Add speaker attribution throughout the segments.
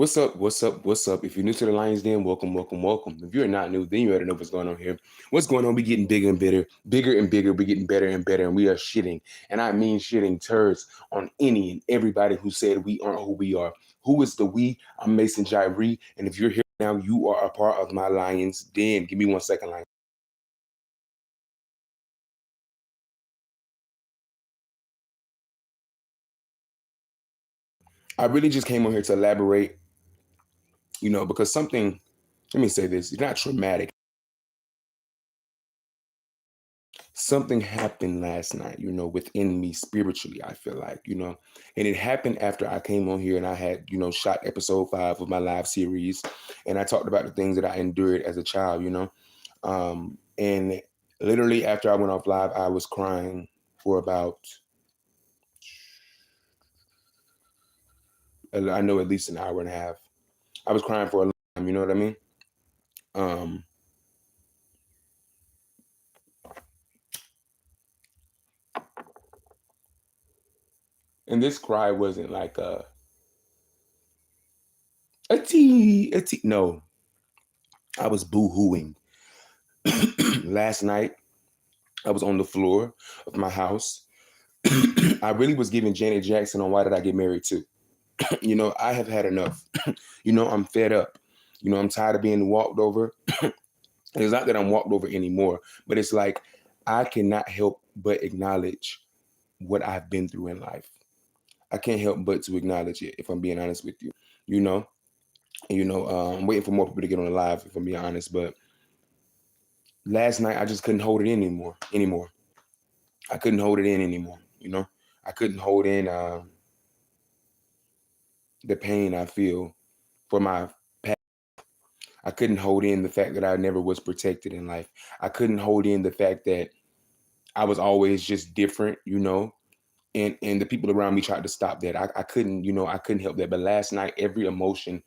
Speaker 1: What's up? What's up? What's up? If you're new to the Lions Den, welcome, welcome, welcome. If you're not new, then you already know what's going on here. What's going on? We getting bigger and better, bigger and bigger. We getting better and better, and we are shitting, and I mean shitting turds on any and everybody who said we aren't who we are. Who is the we? I'm Mason Jyree, and if you're here now, you are a part of my Lions Den. Give me 1 second, Lions. I really just came on here to elaborate, because something. Let me say this: it's not traumatic. Something happened last night, within me spiritually, I feel like, and it happened after I came on here and I had, shot episode 5 of my live series. And I talked about the things that I endured as a child, and literally after I went off live, I was crying for about, I know at least an hour and a half. I was crying for a long time, you know what I mean? Um, and this cry wasn't like a tea. No, I was boo-hooing. Last night, I was on the floor of my house. I really was giving Janet Jackson on Why Did I Get Married Too. I have had enough. I'm fed up. I'm tired of being walked over. It's not that I'm walked over anymore, but it's like I cannot help but acknowledge what I've been through in life. I can't help but to acknowledge it, if I'm being honest with you. You know, I'm waiting for more people to get on the live, if I'm being honest. But last night I just couldn't hold it in anymore. I couldn't hold it in anymore. I couldn't hold in the pain I feel for my past. I couldn't hold in the fact that I never was protected in life. I couldn't hold in the fact that I was always just different, and the people around me tried to stop that. I couldn't, I couldn't help that. But last night, every emotion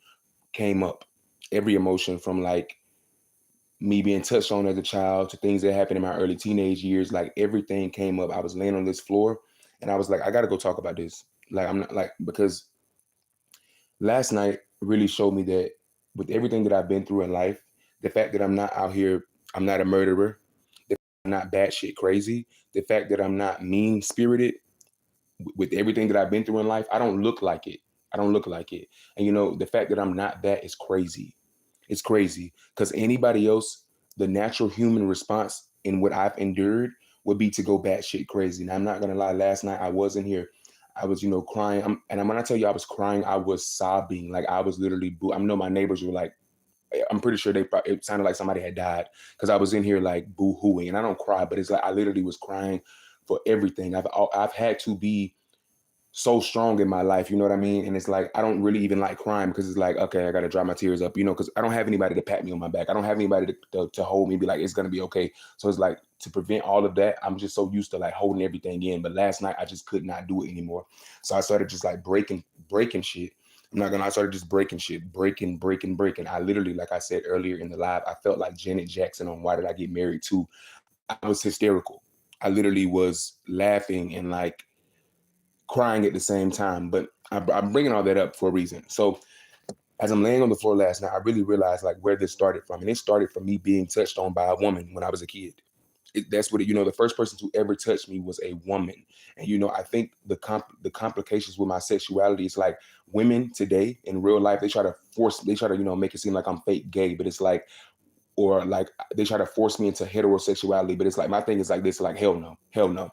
Speaker 1: came up. Every emotion, from like me being touched on as a child to things that happened in my early teenage years, like everything came up. I was laying on this floor and I was like, I gotta go talk about this. Like, I'm not like, because last night really showed me that with everything that I've been through in life, the fact that I'm not out here, I'm not a murderer, the fact that I'm not batshit crazy, the fact that I'm not mean spirited, with everything that I've been through in life, I don't look like it. I don't look like it. And the fact that I'm not that is crazy. It's crazy because anybody else, the natural human response in what I've endured would be to go batshit crazy. And I'm not gonna lie, last night I wasn't here. I was, crying. And I'm gonna tell you, I was crying. I was sobbing. Like I was literally. I know my neighbors were like, I'm pretty sure it sounded like somebody had died because I was in here like boo-hooing. And I don't cry, but it's like I literally was crying for everything. I've had to be so strong in my life, you know what I mean? And it's like I don't really even like crying because it's like, okay, I gotta dry my tears up, because I don't have anybody to pat me on my back. I don't have anybody to hold me and be like, it's gonna be okay. So it's like, to prevent all of that, I'm just so used to like holding everything in. But last night I just could not do it anymore. So I started just like breaking shit. I started just breaking shit, breaking. I literally, like I said earlier in the live, I felt like Janet Jackson on Why Did I Get Married Too. I was hysterical. I literally was laughing and like crying at the same time. But I'm bringing all that up for a reason. So as I'm laying on the floor last night, I really realized like where this started from. And it started from me being touched on by a woman when I was a kid. That's what the first person to ever touch me was a woman. And I think the complications with my sexuality is like women today in real life, they try to make it seem like I'm fake gay, but it's like, or like they try to force me into heterosexuality, but it's like my thing is like this, like hell no, hell no.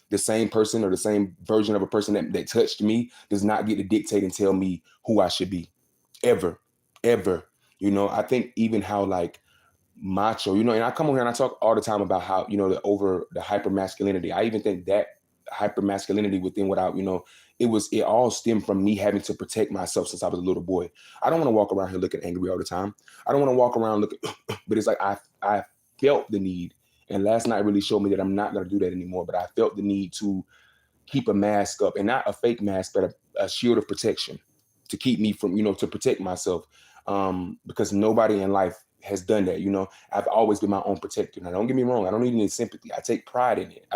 Speaker 1: The same person or the same version of a person that touched me does not get to dictate and tell me who I should be, ever, ever. I think even how like macho, and I come on here and I talk all the time about how, the hyper masculinity. I even think that hyper masculinity within what it all stemmed from me having to protect myself since I was a little boy. I don't want to walk around here looking angry all the time. I don't want to walk around looking, but it's like I felt the need. And last night really showed me that I'm not going to do that anymore. But I felt the need to keep a mask up, and not a fake mask, but a shield of protection to keep me from, to protect myself. Because nobody in life has done that. I've always been my own protector. Now, don't get me wrong. I don't need any sympathy. I take pride in it.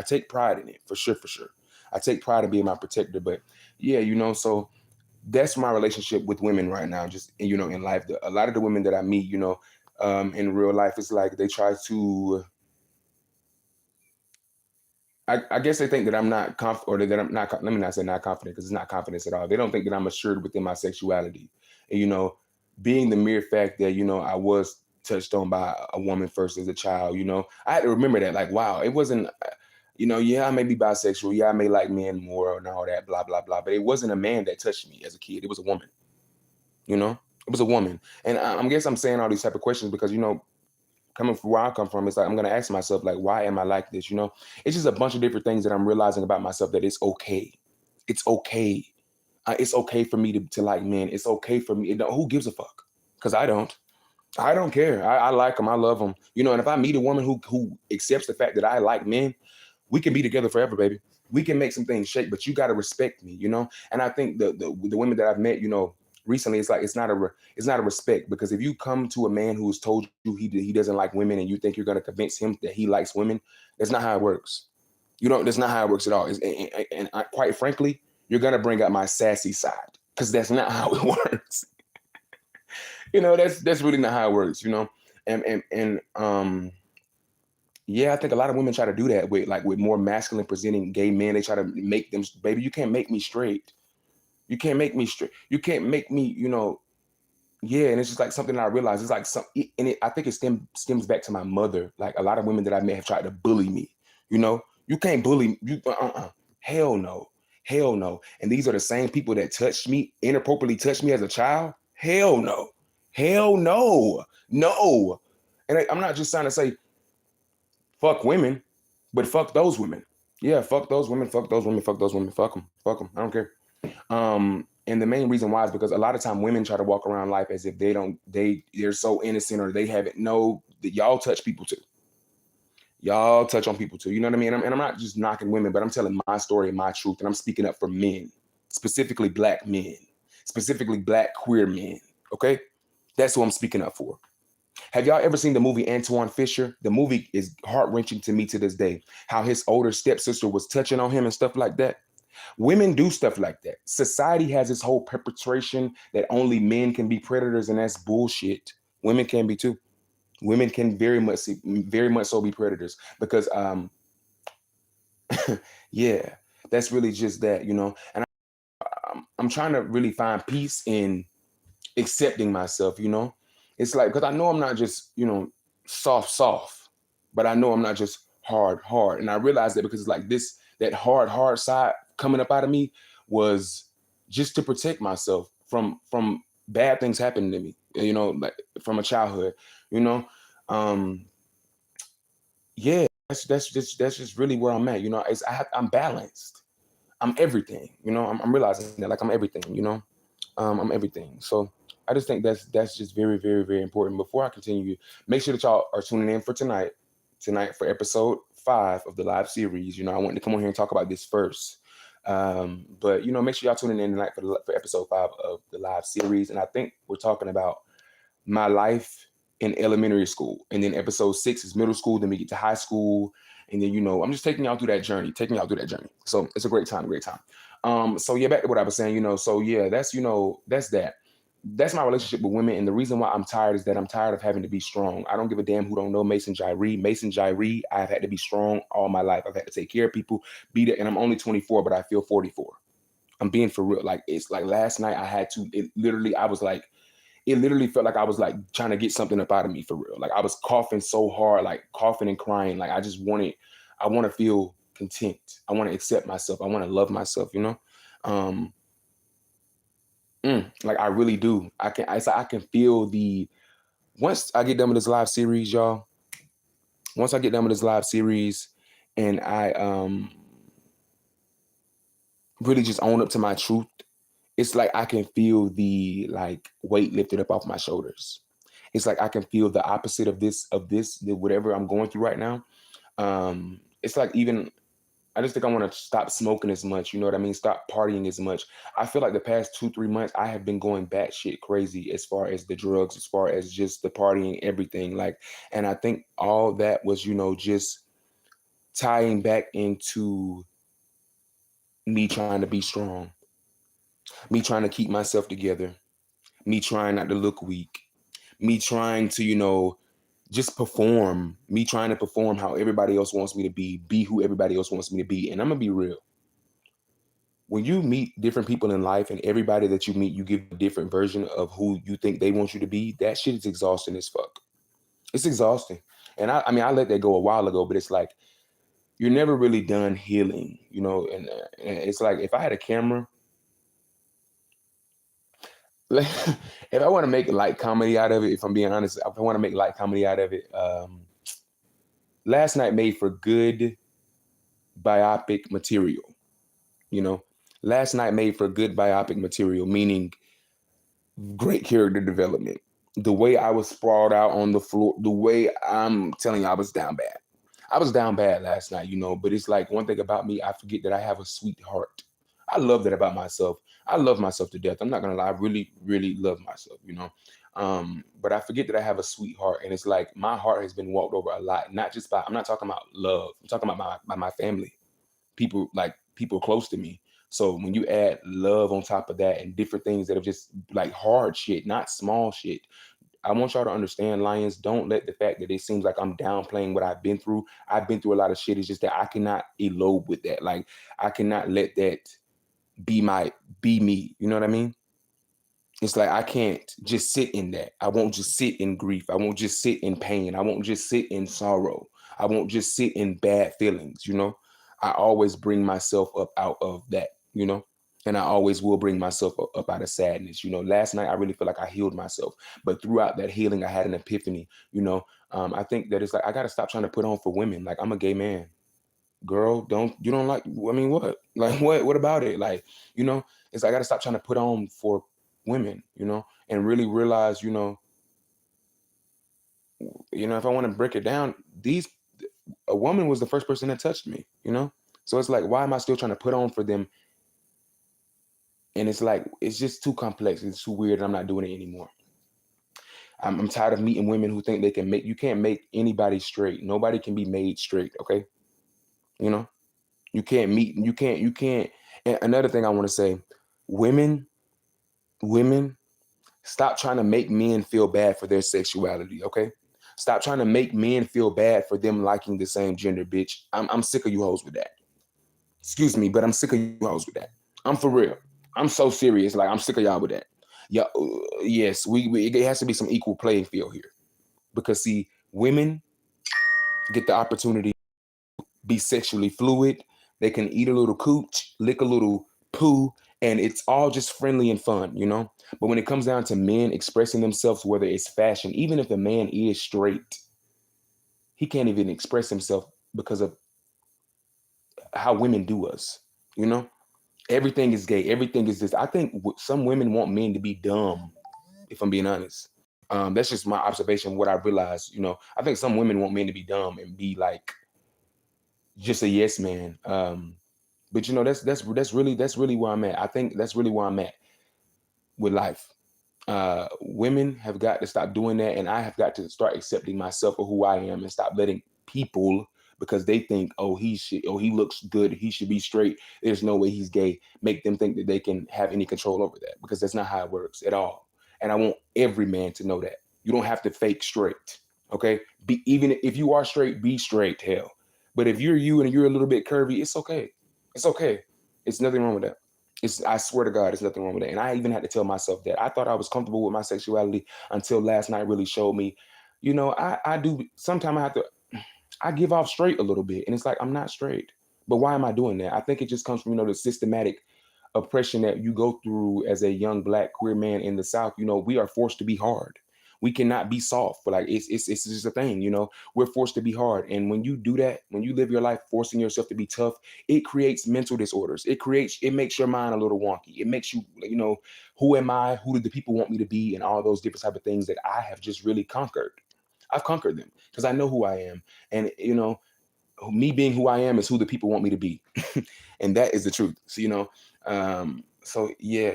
Speaker 1: For sure, for sure. I take pride in being my protector. But yeah, so that's my relationship with women right now. Just in life, a lot of the women that I meet, in real life, it's like they try to. I guess they think that I'm not or that I'm not. Let me not say not confident because it's not confidence at all. They don't think that I'm assured within my sexuality, and being the mere fact that I was touched on by a woman first as a child. I had to remember that. Like, wow, it wasn't. Yeah, I may be bisexual. Yeah, I may like men more and all that, blah blah blah. But it wasn't a man that touched me as a kid. It was a woman. You know, it was a woman, and I guess I'm saying all these type of questions because coming from where I come from, it's like I'm gonna ask myself, like, why am I like this? It's just a bunch of different things that I'm realizing about myself that it's okay. It's okay. It's okay for me to like men. It's okay for me. Who gives a fuck? Because I don't. I don't care. I like them. I love them. And if I meet a woman who accepts the fact that I like men, we can be together forever, baby. We can make some things shake, but you got to respect me. And I think the women that I've met, recently, it's like it's not a respect, because if you come to a man who's told you he doesn't like women and you think you're going to convince him that he likes women, that's not how it works. That's not how it works at all. Quite frankly, you're going to bring out my sassy side, because that's not how it works. That's really not how it works. And yeah, I think a lot of women try to do that with more masculine presenting gay men. They try to make them, baby, you can't make me straight. You can't make me straight. You can't make me, yeah. And it's just like something that I realized. It's like I think it stems back to my mother. Like, a lot of women that I may have tried to bully me. You can't bully you. Hell no. Hell no. And these are the same people that touched me, inappropriately touched me as a child. Hell no. Hell no. No. And I'm not just trying to say fuck women, but fuck those women. Yeah, fuck those women, fuck those women, fuck those women, fuck them, fuck them. I don't care. And the main reason why is because a lot of time women try to walk around life as if they're so innocent, or they haven't know that y'all touch people too. Y'all touch on people too. You know what I mean? And I'm not just knocking women, but I'm telling my story and my truth, and I'm speaking up for men, specifically black men, specifically black queer men. Okay, that's who I'm speaking up for. Have y'all ever seen the movie Antoine Fisher? The movie is heart-wrenching to me to this day. How his older stepsister was touching on him and stuff like that. Women do stuff like that. Society has this whole perpetration that only men can be predators, and that's bullshit. Women can be too. Women can very much so be predators, because yeah, that's really just that. And I'm trying to really find peace in accepting myself. It's like, because I know I'm not just soft, but I know I'm not just hard, and I realized that because it's like this, that hard side coming up out of me was just to protect myself from bad things happening to me, like from a childhood. you know um yeah, that's just really where I'm at. I'm balanced. I'm everything. I'm realizing that, like, I'm everything. I'm everything. So I just think that's just very, very, very important. Before I continue, make sure that y'all are tuning in for tonight for episode 5 of the live series. I wanted to come on here and talk about this first. But make sure y'all tuning in tonight for episode 5 of the live series. And I think we're talking about my life in elementary school. And then episode 6 is middle school. Then we get to high school. And then, I'm just taking y'all through that journey, So it's a great time, great time. So yeah, back to what I was saying, so yeah, that's that. That's my relationship with women. And the reason why I'm tired is that I'm tired of having to be strong. I don't give a damn who don't know Mason Jyree. Mason Jyree, I've had to be strong all my life. I've had to take care of people, be there. And I'm only 24, but I feel 44. I'm being for real. Like, it's like last night it literally felt like I was like trying to get something up out of me, for real. Like, I was coughing so hard, like coughing and crying. Like, I want to feel content. I want to accept myself. I want to love myself. Um, like, I really do. I can feel once I get done with this live series, y'all. Once I get done with this live series, and I really just own up to my truth, it's like I can feel the, like, weight lifted up off my shoulders. It's like I can feel the opposite of whatever I'm going through right now. It's like, even I just think I want to stop smoking as much. You know what I mean? Stop partying as much. I feel like the past 2-3 months I have been going batshit crazy as far as the drugs, as far as just the partying, everything. Like, and I think all that was, just tying back into me trying to be strong. Me trying to keep myself together, me trying not to look weak, me trying to, just perform, me trying to perform how everybody else wants me to be who everybody else wants me to be. And I'm gonna be real. When you meet different people in life and everybody that you meet, you give a different version of who you think they want you to be, that shit is exhausting as fuck. It's exhausting. And I mean, I let that go a while ago, but it's like, you're never really done healing, and it's like, if I had a camera, like, if I want to make light comedy out of it, if I'm being honest, if I want to make light comedy out of it, last night made for good biopic material, you know. Last night made for good biopic material, meaning great character development. The way I was sprawled out on the floor, the way I'm telling you, I was down bad. I was down bad last night, but it's like, one thing about me, I forget that I have a sweet heart. I love that about myself. I love myself to death. I'm not gonna lie, I really, really love myself. But I forget that I have a sweet heart. And it's like, my heart has been walked over a lot, not just by, I'm not talking about love, I'm talking about my family, people close to me. So when you add love on top of that and different things that are just like hard shit, not small shit, I want y'all to understand, Lions, don't let the fact that it seems like I'm downplaying what I've been through. I've been through a lot of shit. It's just that I cannot elope with that. Like, I cannot let that be me. You know what I mean? It's like, I can't just sit in that. I won't just sit in grief. I won't just sit in pain. I won't just sit in sorrow. I won't just sit in bad feelings. I always bring myself up out of that. And I always will bring myself up out of sadness. Last night I really feel like I healed myself, but throughout that healing, I had an epiphany. I think that it's like, I got to stop trying to put on for women. Like, I'm a gay man. Girl, you don't like, I mean, what? Like, what about it? Like, you know, it's, I got to stop trying to put on for women, and really realize, if I want to break it down, a woman was the first person that touched me. So it's like, why am I still trying to put on for them? And it's like, it's just too complex. It's too weird. And I'm not doing it anymore. I'm tired of meeting women who think you can't make anybody straight. Nobody can be made straight. Okay. You know, you can't. And another thing I want to say, women, women, stop trying to make men feel bad for their sexuality. Okay. Stop trying to make men feel bad for them liking the same gender, bitch. I'm sick of you hoes with that. Excuse me, but I'm sick of you hoes with that. I'm for real. I'm so serious. Like, I'm sick of y'all with that. Yeah, yes, it has to be some equal playing field here, because see, women get the opportunity to be sexually fluid. They can eat a little cooch, lick a little poo, and it's all just friendly and fun. But when it comes down to men expressing themselves, whether it's fashion, even if the man is straight, he can't even express himself because of how women do us. You know, everything is gay. Everything is this. I think some women want men to be dumb. If I'm being honest, that's just my observation. What I realized, I think some women want men to be dumb and be like just a yes man. But that's really where I'm at. I think that's really where I'm at with life. Women have got to stop doing that, and I have got to start accepting myself for who I am and stop letting people, because they think, oh, he looks good, he should be straight, there's no way he's gay, make them think that they can have any control over that, because that's not how it works at all. And I want every man to know that you don't have to fake straight. Okay, even if you are straight, be straight, hell. But if you're you and you're a little bit curvy, it's okay. It's okay. It's nothing wrong with that. I swear to God, there's nothing wrong with that. And I even had to tell myself that. I thought I was comfortable with my sexuality until last night really showed me, I do sometimes I give off straight a little bit. And it's like, I'm not straight. But why am I doing that? I think it just comes from, the systematic oppression that you go through as a young Black queer man in the South. We are forced to be hard. We cannot be soft. But like, it's just a thing. We're forced to be hard. And when you do that, when you live your life forcing yourself to be tough, it creates mental disorders. It makes your mind a little wonky. It makes you, who am I? Who do the people want me to be? And all those different type of things that I have just really conquered. I've conquered them because I know who I am. And, me being who I am is who the people want me to be. And that is the truth. So yeah,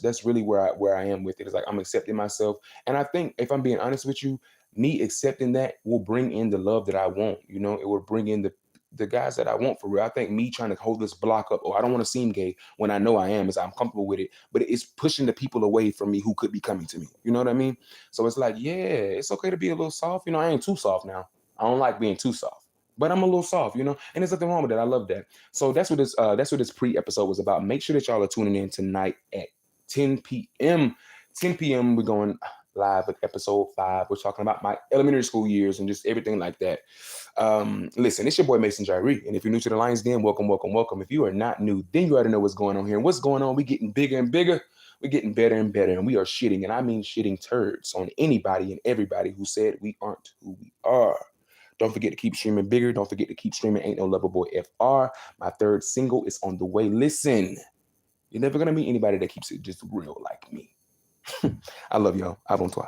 Speaker 1: that's really where I am with it. It's like, I'm accepting myself. And I think, if I'm being honest with you, me accepting that will bring in the love that I want. It will bring in the guys that I want for real. I think me trying to hold this block up, oh, I don't want to seem gay when I know I am, is I'm comfortable with it, but it's pushing the people away from me who could be coming to me. You know what I mean? So it's like, yeah, it's okay to be a little soft. I ain't too soft now. I don't like being too soft, but I'm a little soft, and there's nothing wrong with that. I love that. So that's what this pre-episode was about. Make sure that y'all are tuning in tonight at 10 p.m. 10 p.m. We're going live with episode 5. We're talking about my elementary school years and just everything like that. Listen, it's your boy Mason Jyree, and if you're new to the Lions Den, welcome, welcome, welcome. If you are not new, then you already know what's going on here. And what's going on? We're getting bigger and bigger. We're getting better and better, and we are shitting, and I mean shitting turds on anybody and everybody who said we aren't who we are. Don't forget to keep streaming bigger. Don't forget to keep streaming Ain't No Lover Boy FR. My 3rd single is on the way. Listen, you're never gonna meet anybody that keeps it just real like me. I love y'all. Avant toi.